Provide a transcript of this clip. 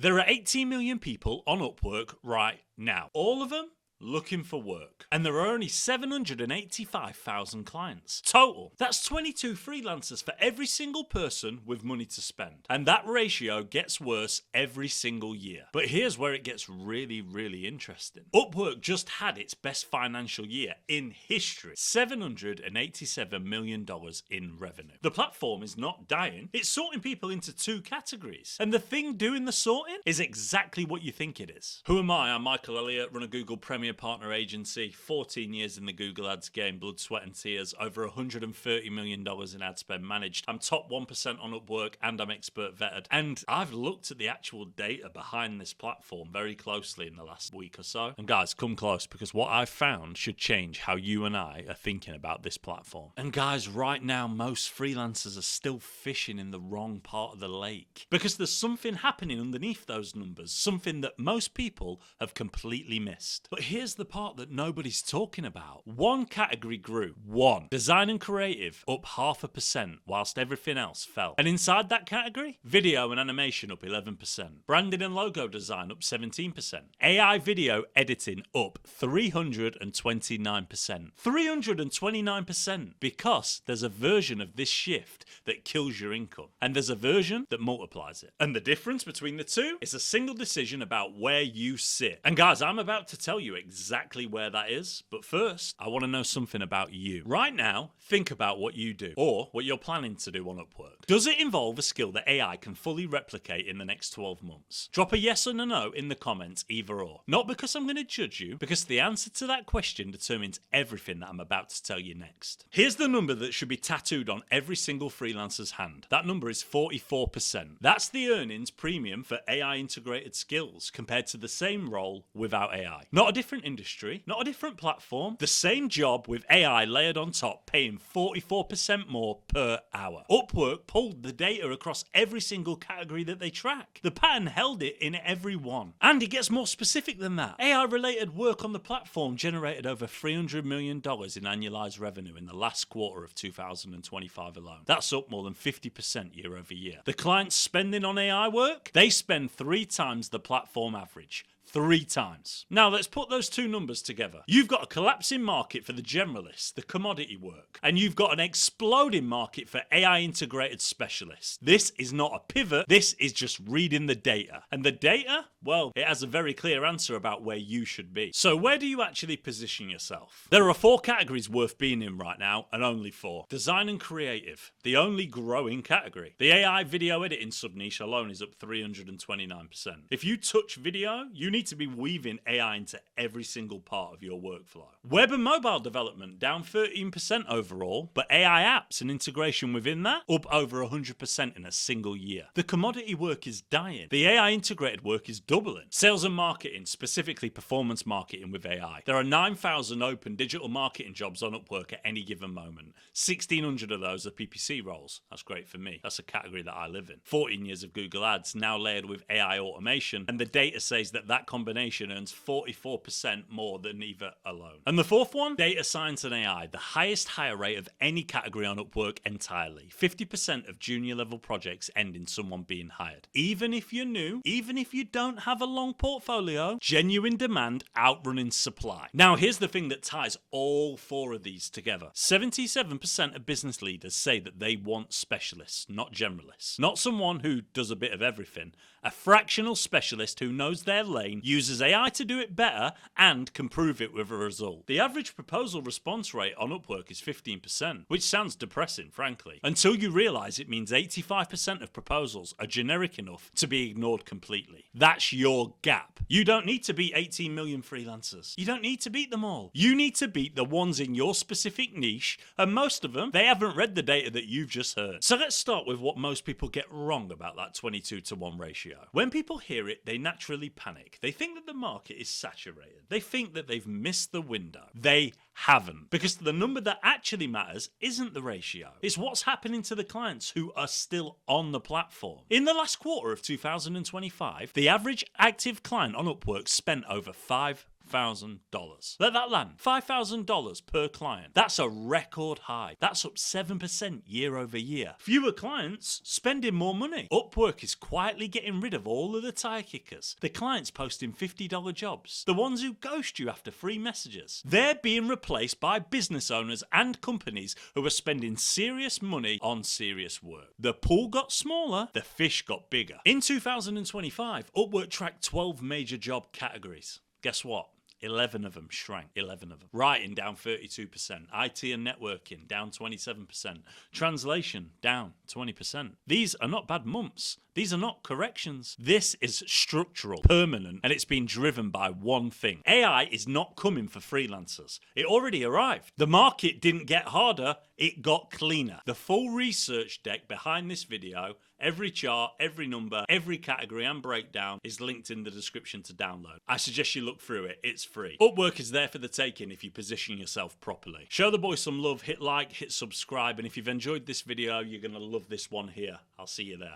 There are 18 million people on Upwork right now. All of them looking for work. And there are only 785,000 clients total. That's 22 freelancers for every single person with money to spend. And that ratio gets worse every single year. But here's where it gets really, really interesting. Upwork just had its best financial year in history. $787 million in revenue. The platform is not dying. It's sorting people into two categories. And the thing doing the sorting is exactly what you think it is. Who am I? I'm Michael Elliott, run a Google Premier Partner Agency, 14 years in the Google Ads game, blood, sweat and tears, over $130 million in ad spend managed. I'm top 1% on Upwork and I'm expert vetted. And I've looked at the actual data behind this platform very closely in the last week or so. And guys, come close, because what I've found should change how you and I are thinking about this platform. And guys, right now, most freelancers are still fishing in the wrong part of the lake, because there's something happening underneath those numbers, something that most people have completely missed. But here's the part that nobody's talking about. One category grew. One. Design and creative up 0.5%, whilst everything else fell. And inside that category, video and animation up 11%. Branding and logo design up 17%. AI video editing up 329%. 329%, because there's a version of this shift that kills your income. And there's a version that multiplies it. And the difference between the two is a single decision about where you sit. And guys, I'm about to tell you exactly where that is, but first, I want to know something about you. Right now, think about what you do, or what you're planning to do on Upwork. Does it involve a skill that AI can fully replicate in the next 12 months? Drop a yes or a no in the comments, either or. Not because I'm going to judge you, because the answer to that question determines everything that I'm about to tell you next. Here's the number that should be tattooed on every single freelancer's hand. That number is 44%. That's the earnings premium for AI integrated skills compared to the same role without AI. Not a different industry, not a different platform, the same job with AI layered on top, paying 44% more per hour. Upwork pulled the data across every single category that they track. The pattern held it in every one. And it gets more specific than that. AI-related work on the platform generated over $300 million in annualised revenue in the last quarter of 2025 alone. That's up more than 50% year over year. The clients spending on AI work, they spend 3 times the platform average. 3 times. Now let's put those two numbers together. You've got a collapsing market for the generalists, the commodity work, and you've got an exploding market for AI integrated specialists. This is not a pivot, this is just reading the data. And the data, well, it has a very clear answer about where you should be. So where do you actually position yourself? There are 4 categories worth being in right now, and only 4. Design and creative, the only growing category. The AI video editing sub-niche alone is up 329%. If you touch video, you need to be weaving AI into every single part of your workflow. Web and mobile development down 13% overall, but AI apps and integration within that up over 100% in a single year. The commodity work is dying. The AI integrated work is doubling. Sales and marketing, specifically performance marketing with AI. There are 9,000 open digital marketing jobs on Upwork at any given moment. 1,600 of those are PPC roles. That's great for me. That's a category that I live in. 14 years of Google Ads, now layered with AI automation, and the data says that combination earns 44% more than either alone. And the 4th one, data science and AI, the highest hire rate of any category on Upwork entirely. 50% of junior level projects end in someone being hired. Even if you're new, even if you don't have a long portfolio, genuine demand outrunning supply. Now here's the thing that ties all 4 of these together. 77% of business leaders say that they want specialists, not generalists. Not someone who does a bit of everything. A fractional specialist who knows their lane, uses AI to do it better, and can prove it with a result. The average proposal response rate on Upwork is 15%, which sounds depressing, frankly, until you realize it means 85% of proposals are generic enough to be ignored completely. That's your gap. You don't need to beat 18 million freelancers. You don't need to beat them all. You need to beat the ones in your specific niche, and most of them, they haven't read the data that you've just heard. So let's start with what most people get wrong about that 22-to-1 ratio. When people hear it, they naturally panic. They think that the market is saturated. They think that they've missed the window. They haven't. Because the number that actually matters isn't the ratio. It's what's happening to the clients who are still on the platform. In the last quarter of 2025, the average active client on Upwork spent over $5 $5,000. Let that land. $5,000 per client. That's a record high. That's up 7% year over year. Fewer clients spending more money. Upwork is quietly getting rid of all of the tire kickers. The clients posting $50 jobs. The ones who ghost you after free messages. They're being replaced by business owners and companies who are spending serious money on serious work. The pool got smaller, the fish got bigger. In 2025, Upwork tracked 12 major job categories. Guess what? 11 of them shrank. 11 of them. Writing down 32%. IT and networking down 27%. Translation down 20%. These are not bad months. These are not corrections. This is structural, permanent, and it's been driven by one thing. AI is not coming for freelancers. It already arrived. The market didn't get harder, it got cleaner. The full research deck behind this video, every chart, every number, every category and breakdown is linked in the description to download. I suggest you look through it. It's free. Upwork is there for the taking if you position yourself properly. Show the boy some love, hit like, hit subscribe, and if you've enjoyed this video, you're going to love this one here. I'll see you there.